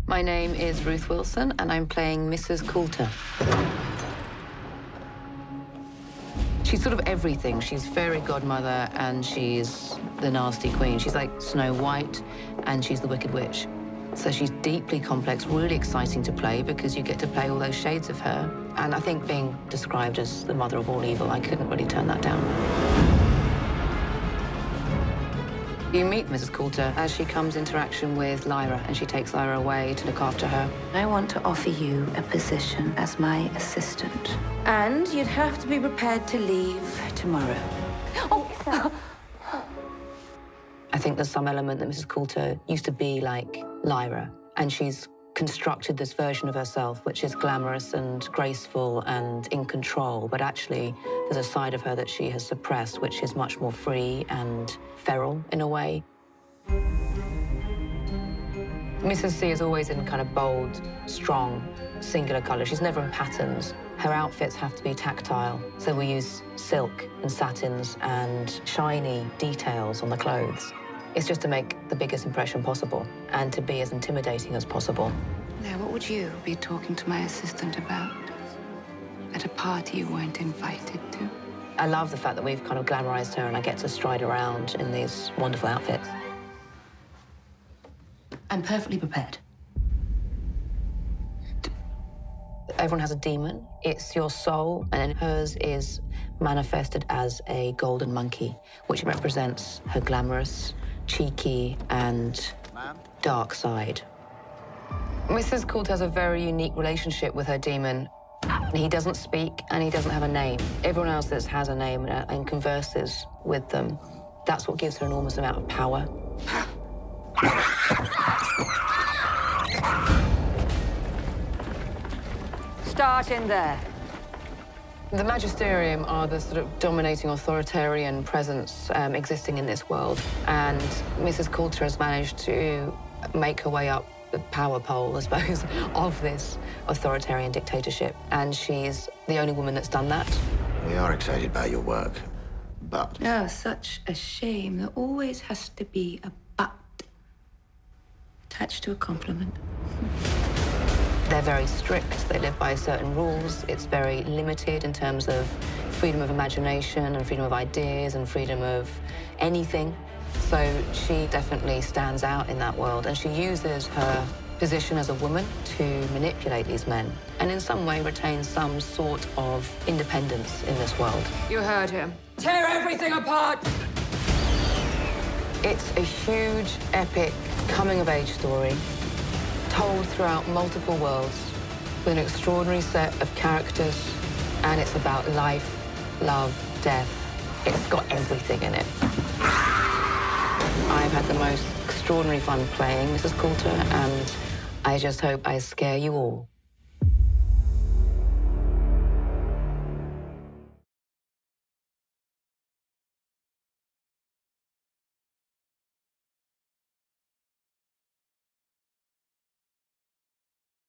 My name is Ruth Wilson, and I'm playing Mrs Coulter. She's sort of everything. She's fairy godmother, and she's the nasty queen. She's like Snow White, and she's the Wicked Witch. So she's deeply complex, really exciting to play because you get to play all those shades of her. And I think being described as the mother of all evil, I couldn't really turn that down. You meet Mrs Coulter as she comes into interaction with Lyra, and she takes Lyra away to look after her. I want to offer you a position as my assistant. And you'd have to be prepared to leave tomorrow. Oh! I think there's some element that Mrs Coulter used to be like Lyra, and she's constructed this version of herself which is glamorous and graceful and in control, but actually there's a side of her that she has suppressed which is much more free and feral in a way. Mrs C is always in kind of bold, strong, singular colours. She's never in patterns. Her outfits have to be tactile, so we use silk and satins and shiny details on the clothes. It's just to make the biggest impression possible and to be as intimidating as possible. Now, what would you be talking to my assistant about at a party you weren't invited to? I love the fact that we've kind of glamorized her and I get to stride around in these wonderful outfits. I'm perfectly prepared. Everyone has a demon. It's your soul, and hers is manifested as a golden monkey, which represents her glamorous, cheeky, and dark side. Mrs Coulter has a very unique relationship with her demon. He doesn't speak, and he doesn't have a name. Everyone else that has a name and converses with them, that's what gives her an enormous amount of power. Start in there. The Magisterium are the sort of dominating authoritarian presence existing in this world, and Mrs Coulter has managed to make her way up the power pole, I suppose, of this authoritarian dictatorship, and she's the only woman that's done that. We are excited by your work, but... Oh, such a shame. There always has to be a but attached to a compliment. They're very strict. They live by certain rules. It's very limited in terms of freedom of imagination and freedom of ideas and freedom of anything. So she definitely stands out in that world, and she uses her position as a woman to manipulate these men and in some way retain some sort of independence in this world. You heard him. Tear everything apart! It's a huge, epic, coming-of-age story told throughout multiple worlds with an extraordinary set of characters, and it's about life, love, death. It's got everything in it. I've had the most extraordinary fun playing Mrs Coulter, and I just hope I scare you all.